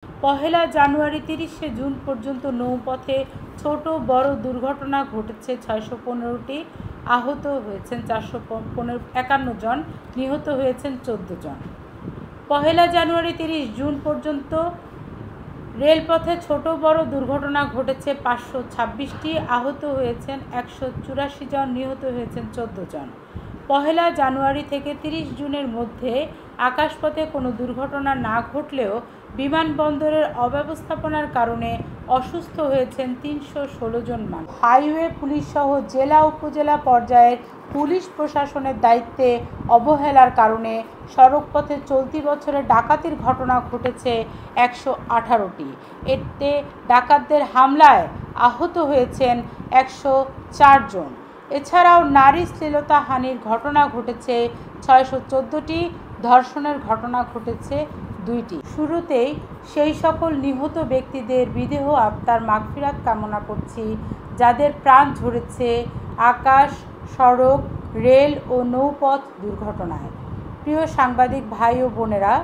পহেলা জানুয়ারি 30শে June পর্যন্ত নৌপথে ছোট বড় দুর্ঘটনা ঘটেছে 615টি, আহত হয়েছেন 451 জন, নিহত হয়েছেন 14 জন। পহেলা জানুয়ারি 30 জুন পর্যন্ত রেলপথে ছোট বড় দুর্ঘটনা ঘটেছে 526টি, আহত হয়েছেন 184 জন, নিহত হয়েছেন 14 জন। পহেলা জানুয়ারি থেকে 30 জুনের মধ্যে আকাশপথে কোনো দুর্ঘটনা না ঘটলেও বিমানবন্দরের অব্যবস্থাপনার কারণে অসুস্থ হয়েছেন 316 জন মানুষ। হাইওয়ে পুলিশ সহ জেলা উপজেলা পর্যায়ের পুলিশ প্রশাসনের দায়িত্বে অবহেলার কারণে সড়কপথে চলতি বছরে ডাকাতির ঘটনা ঘটেছে 118টি। এতে ডাকাতদের হামলায় আহত হয়েছেন 104 জন। এছাড়াও নারী শ্লীলতাহানির ঘটনা ঘটেছে 614টি, ধর্ষণের ঘটনা ঘটেছে 2টি। শুরুতেই সেই সকল নিহত ব্যক্তিদের বিদেহ আত্মার মাগফিরাত কামনা করছি, যাদের প্রাণ ঝরেছে আকাশ, সড়ক, রেল ও নৌপথ দুর্ঘটনায়। প্রিয় সাংবাদিক ভাই ও বোনেরা,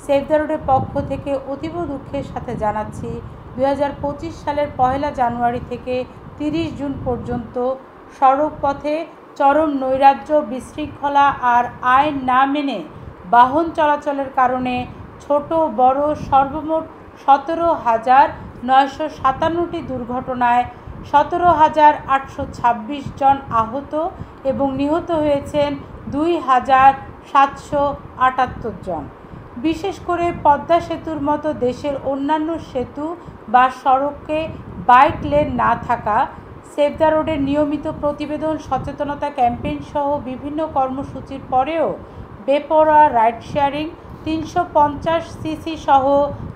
সেভ দ্য রোডের পক্ষ থেকে অতীব দুঃখের সাথে জানাচ্ছি 2025 সালের পহেলা জানুয়ারি থেকে 30 জুন পর্যন্ত সড়ক পথে চরম নৈরাজ্য, বিশৃঙ্খলা আর আইন না মেনে বাহন চলাচলের কারণে ছোট বড় সর্বমোট 17,957টি দুর্ঘটনায় 17,826 জন আহত এবং নিহত হয়েছেন 2,778 জন। বিশেষ করে পদ্মা সেতুর মতো দেশের অন্যান্য সেতু বা সড়কে বাইক লেন না থাকা, সেভ দ্য রোডের নিয়মিত প্রতিবেদন, সচেতনতা ক্যাম্পেইন সহ বিভিন্ন কর্মসূচির পরেও বেপরোয়া রাইড শেয়ারিং, 350 সিসি সহ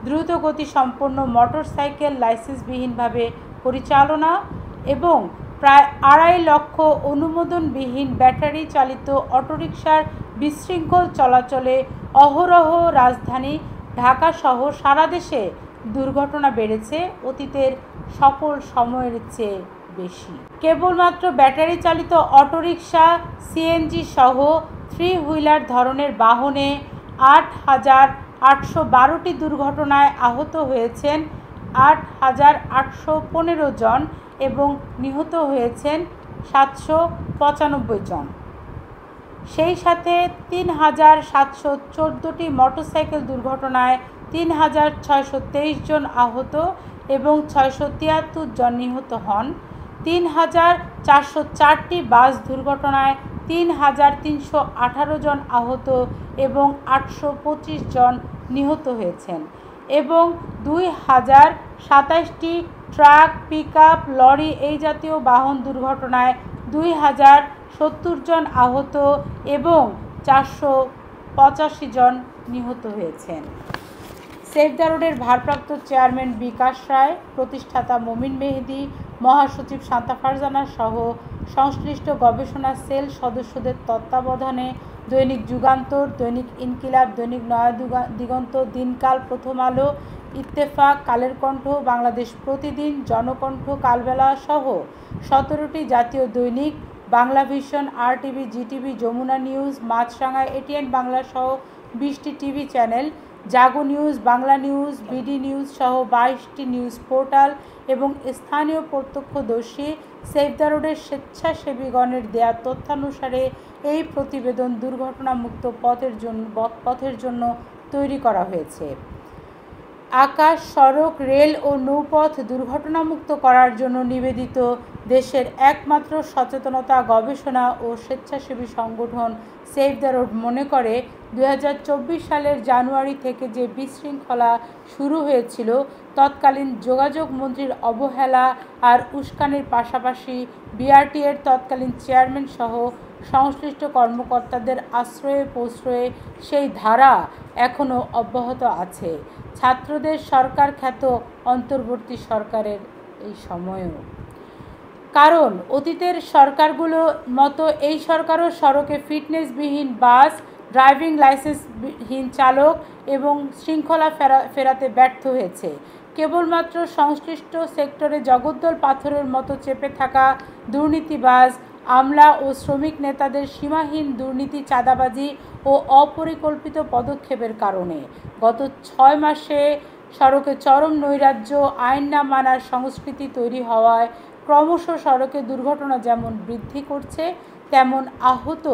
দ্রুতগতি সম্পন্ন মোটরসাইকেল লাইসেন্সবিহীনভাবে পরিচালনা এবং প্রায় 2.5 লক্ষ অনুমোদনবিহীন ব্যাটারি চালিত অটোরিকশার বিশৃঙ্খল চলাচলে অহরহ রাজধানী ঢাকা সহ সারা দেশে দুর্ঘটনা বেড়েছে অতীতের সকল সময়ের চেয়ে বেশি। কেবলমাত্র ব্যাটারি চালিত অটোরিকশা, সিএনজি সহ 3 হুইলার ধরনের বাহনে 8,812টি দুর্ঘটনায় আহত হয়েছেন 8,815 জন এবং নিহত হয়েছেন 795 জন। সেই সাথে 3,714টি মোটরসাইকেল দুর্ঘটনায় 3,623 জন আহত এবং 673 জন নিহত হন। 3,404টি বাস দুর্ঘটনায় 3,318 জন আহত এবং 825 জন নিহত হয়েছেন এবং 2,027টি ট্রাক, পিকআপ, লরি এই জাতীয় বাহন দুর্ঘটনায় 2,070 জন আহত এবং 485 জন নিহত হয়েছেন। সেভ দ্য রোডের ভারপ্রাপ্ত চেয়ারম্যান বিকাশ রায়, প্রতিষ্ঠাতা মমিন মেহেদি, মহাসচিব শান্তা ফারজানা সহ সংশ্লিষ্ট গবেষণা সেল সদস্যদের তত্ত্বাবধানে দৈনিক যুগান্তর, দৈনিক ইনকিলাব, দৈনিক নয়া দিগন্ত, দিনকাল, প্রথম আলো, ইত্তেফাক, কালের কণ্ঠ, বাংলাদেশ প্রতিদিন, জনকণ্ঠ, কালবেলা সহ 17টি জাতীয় দৈনিক, Bangla Vision, RTV, GTV, Jamuna News, Maasranga, ATN Bangla সহ 20টি TV channel, Jago News, Bangla News, BD News সহ 22টি নিউজ পোর্টাল এবং স্থানীয় প্রত্যক্ষদর্শী সেভ দ্য রোডের স্বেচ্ছাসেবীগণের দেয়া তথ্যানুসারে এই প্রতিবেদন দুর্ঘটনামুক্ত পথের জন্য তৈরি করা হয়েছে। আকাশ, সড়ক, রেল ও নৌপথ দুর্ঘটনামুক্ত করার জন্য নিবেদিত দেশের একমাত্র সচেতনতা, গবেষণা ও স্বেচ্ছাসেবী সংগঠন সেভ দ্য রোড মনে করে 2024 সালের জানুয়ারি থেকে যে বিশৃঙ্খলা শুরু হয়েছিল তৎকালীন যোগাযোগ মন্ত্রীর অবহেলা আর উস্কানির পাশাপাশি BRT এর তৎকালীন চেয়ারম্যান সহ সংশ্লিষ্ট কর্মকর্তাদের আশ্রয়ে প্রশ্রয়ে সেই ধারা এখনও অব্যাহত আছে। ছাত্রদের সরকার খ্যাত অন্তর্বর্তী সরকারের এই সময়েও। কারণ অতীতের সরকারগুলো মতো এই সরকারও সড়কে ফিটনেসবিহীন বাস, ড্রাইভিং লাইসেন্সহীন চালক এবং শৃঙ্খলা ফেরাতে ব্যর্থ হয়েছে। কেবলমাত্র সংশ্লিষ্ট সেক্টরে জগদ্দল পাথরের মতো চেপে থাকা দুর্নীতিবাজ আমলা ও শ্রমিক নেতাদের সীমাহীন দুর্নীতি, চাঁদাবাজি ও অপরিকল্পিত পদক্ষেপের কারণে গত 6 মাসে সড়কে চরম নৈরাজ্য, আইন না মানার সংস্কৃতি তৈরি হওয়ায় ক্রমশ সড়কে দুর্ঘটনা যেমন বৃদ্ধি করছে, তেমন আহত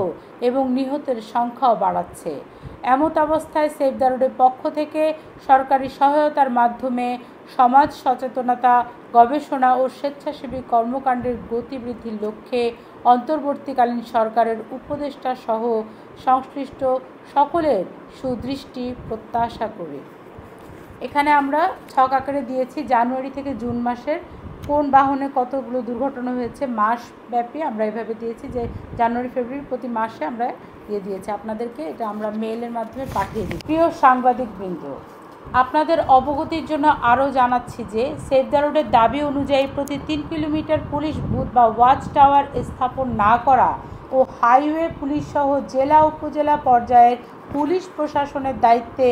এবং নিহতের সংখ্যাও বাড়াচ্ছে। এমত অবস্থায় সেভ দ্য রোডের পক্ষ থেকে সরকারি সহায়তার মাধ্যমে সমাজ সচেতনতা, গবেষণা ও স্বেচ্ছাসেবী কর্মকাণ্ডের গতি বৃদ্ধির লক্ষ্যে অন্তর্বর্তীকালীন সরকারের উপদেষ্টা সহ সংশ্লিষ্ট সকলের সুদৃষ্টি প্রত্যাশা করি। এখানে আমরা ছক আকারে দিয়েছি জানুয়ারি থেকে জুন মাসের কোন বাহনে কতগুলো দুর্ঘটনা হয়েছে মাসব্যাপী। আমরা এভাবে দিয়েছি যে জানুয়ারি ফেব্রুয়ারি প্রতি মাসে আমরা দিয়েছি আপনাদেরকে, এটা আমরা মেইলের মাধ্যমে পাঠিয়ে দিই। প্রিয় সাংবাদিকবৃন্দ, আপনাদের অবগতির জন্য আরও জানাচ্ছি যে সেভ দ্য রোডের দাবি অনুযায়ী প্রতি 3 কিলোমিটার পুলিশ বুথ বা ওয়াচ টাওয়ার স্থাপন না করা ও হাইওয়ে পুলিশ সহ জেলা উপজেলা পর্যায়ের পুলিশ প্রশাসনের দায়িত্বে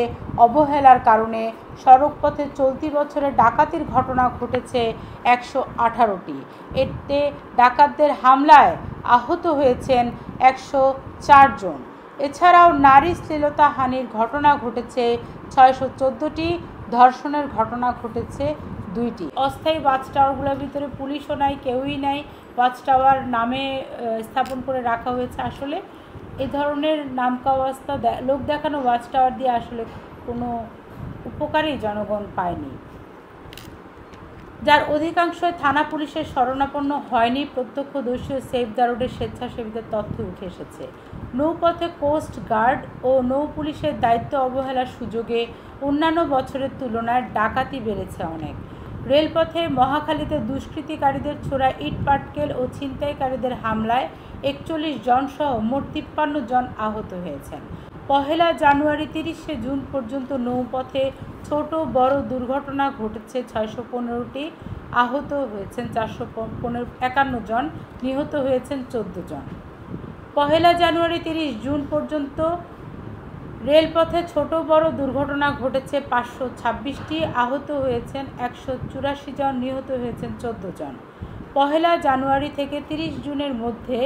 অবহেলার কারণে সড়কপথে চলতি বছরে ডাকাতির ঘটনা ঘটেছে 118টি। এতে ডাকাতদের হামলায় আহত হয়েছেন 104 জন। এছাড়াও নারী শ্লীলতাহানির ঘটনা ঘটেছে 614টি, ধর্ষণের ঘটনা ঘটেছে 2টি। অস্থায়ী ওয়াচ টাওয়ারগুলোর ভিতরে পুলিশও নাই, কেউই নাই, ওয়াচ টাওয়ার নামে স্থাপন করে রাখা হয়েছে। আসলে এই ধরনের নামকা অবস্থা লোক দেখানো ওয়াচ টাওয়ার দিয়ে আসলে কোনো উপকারই জনগণ পায়নি, যার অধিকাংশই থানা পুলিশের শরণাপন্ন হয়নি। প্রত্যক্ষদর্শী সেভ দ্য রোডের স্বেচ্ছাসেবীদের তথ্য উঠে এসেছে। নৌপথে কোস্ট গার্ড ও নৌ পুলিশের দায়িত্ব অবহেলার সুযোগে অন্যান্য বছরের তুলনায় ডাকাতি বেড়েছে অনেক। রেলপথে মহাখালীতে দুষ্কৃতিকারীদের ছোড়া ইট পাটকেল ও ছিনতাইকারীদের হামলায় 41 জন সহ মোট 53 জন আহত হয়েছেন। 1 জানুয়ারি 30 জুন পর্যন্ত নৌপথে ছোট বড় দুর্ঘটনা ঘটেছে 615টি, আহত হয়েছেন 451 জন, নিহত হয়েছেন 14 জন। 1 জানুয়ারি 30 জুন পর্যন্ত রেলপথে ছোট বড় দুর্ঘটনা ঘটেছে 526টি, আহত হয়েছেন 184 জন, নিহত হয়েছেন 14 জন। 1 জানুয়ারি থেকে 30 জুনের মধ্যে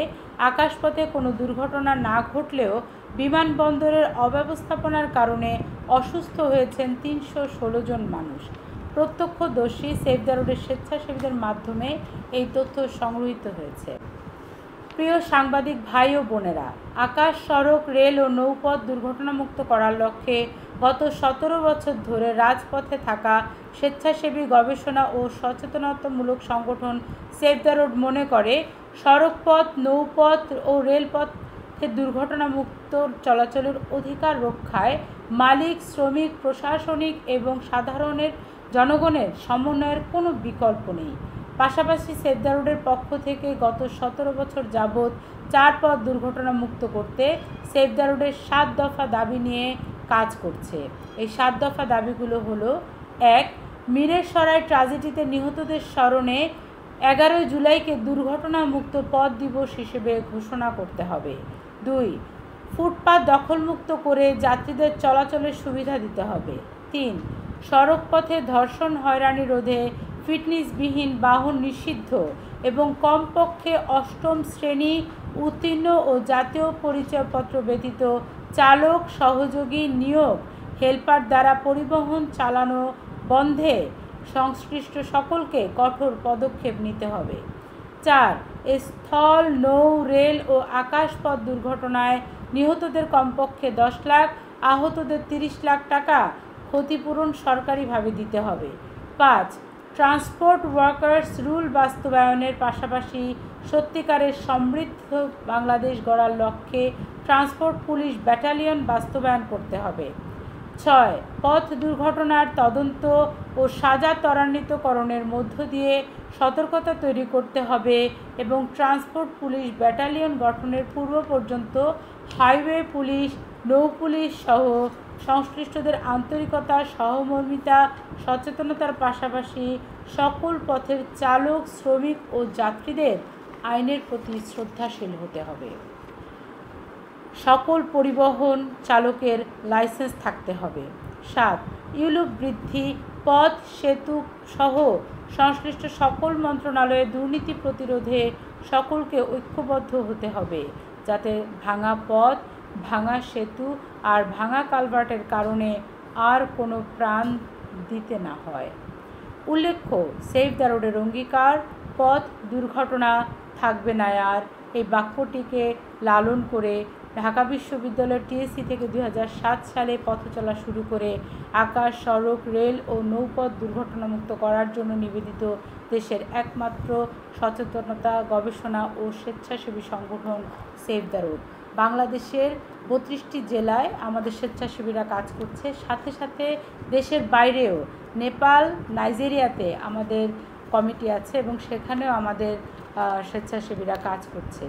আকাশপথে কোনো দুর্ঘটনা না ঘটলেও বিমানবন্দরের অব্যবস্থাপনার কারণে অসুস্থ হয়েছেন 316 জন মানুষ। প্রত্যক্ষদর্শী সেভ দ্য রোডের স্বেচ্ছাসেবীদের মাধ্যমে এই তথ্য সংগৃহীত হয়েছে। প্রিয় সাংবাদিক ভাই ও বোনেরা, আকাশ, সড়ক, রেল ও নৌপথ দুর্ঘটনামুক্ত করার লক্ষ্যে গত 17 বছর ধরে রাজপথে থাকা স্বেচ্ছাসেবী গবেষণা ও সচেতনতামূলক সংগঠন সেভ দ্য রোড মনে করে সড়কপথ, নৌপথ ও রেলপথে দুর্ঘটনামুক্ত চলাচলের অধিকার রক্ষায় মালিক, শ্রমিক, প্রশাসনিক এবং সাধারণের জনগণের সমন্বয়ের কোনো বিকল্প নেই। পাশাপাশি সেভ দ্য রোডের পক্ষ থেকে গত 17 বছর যাবৎ 4 পথ দুর্ঘটনামুক্ত করতে সেভ দ্য রোডের 7 দফা দাবি নিয়ে কাজ করছে। এই 7 দফা দাবিগুলো হলো: 1. মিরেরসরাই ট্র্যাজেডিতে নিহতদের স্মরণে 11 জুলাইকে দুর্ঘটনামুক্ত পথ দিবস হিসেবে ঘোষণা করতে হবে। 2. ফুটপাত দখলমুক্ত করে যাত্রীদের চলাচলের সুবিধা দিতে হবে। 3. সড়কপথে ধর্ষণ, হয়রানি রোধে ফিটনেসবিহীন বাহন নিষিদ্ধ এবং কমপক্ষে 8ম শ্রেণী উত্তীর্ণ ও জাতীয় পরিচয়পত্র ব্যতীত চালক, সহযোগী, নিয়োগ, হেলপার দ্বারা পরিবহন চালানো বন্ধে সংশ্লিষ্ট সকলকে কঠোর পদক্ষেপ নিতে হবে। 4. স্থল, নৌ, রেল ও আকাশপথ দুর্ঘটনায় নিহতদের কমপক্ষে 10 লাখ, আহতদের 30 লাখ টাকা ক্ষতিপূরণ সরকারিভাবে দিতে হবে। 5. ট্রান্সপোর্ট ওয়ার্কার্স রুল বাস্তবায়নের পাশাপাশি সত্যিকারের সমৃদ্ধ বাংলাদেশ গড়ার লক্ষ্যে ট্রান্সপোর্ট পুলিশ ব্যাটালিয়ন বাস্তবায়ন করতে হবে। 6. পথ দুর্ঘটনার তদন্ত ও সাজা ত্বরান্বিতকরণের মধ্য দিয়ে সতর্কতা তৈরি করতে হবে এবং ট্রান্সপোর্ট পুলিশ ব্যাটালিয়ন গঠনের পূর্ব পর্যন্ত হাইওয়ে পুলিশ, নৌ পুলিশ সহ সংশ্লিষ্টদের আন্তরিকতা, সহমর্মিতা, সচেতনতার পাশাপাশি সকল পথের চালক, শ্রমিক ও যাত্রীদের আইনের প্রতি শ্রদ্ধাশীল হতে হবে। সকল পরিবহন চালকের লাইসেন্স থাকতে হবে। 7. ইউলুপ বৃদ্ধি, পথ, সেতু সহ সংশ্লিষ্ট সকল মন্ত্রণালয়ে দুর্নীতি প্রতিরোধে সকলকে ঐক্যবদ্ধ হতে হবে, যাতে ভাঙা পথ, ভাঙা সেতু আর ভাঙা কালভার্টের কারণে আর কোনো প্রাণ দিতে না হয়। উল্লেখ্য, সেভ দ্য রোডের অঙ্গীকার পথ দুর্ঘটনা থাকবে না আর, এই বাক্যটিকে লালন করে ঢাকা বিশ্ববিদ্যালয়ের টিএসসি থেকে 2007 সালে পথ চলা শুরু করে আকাশ, সড়ক, রেল ও নৌপথ দুর্ঘটনামুক্ত করার জন্য নিবেদিত দেশের একমাত্র সচেতনতা, গবেষণা ও স্বেচ্ছাসেবী সংগঠন সেভ দ্য রোড। বাংলাদেশের 32টি জেলায় আমাদের স্বেচ্ছাসেবীরা কাজ করছে, সাথে সাথে দেশের বাইরেও নেপাল, নাইজেরিয়াতে আমাদের কমিটি আছে এবং সেখানেও আমাদের স্বেচ্ছাসেবীরা কাজ করছে।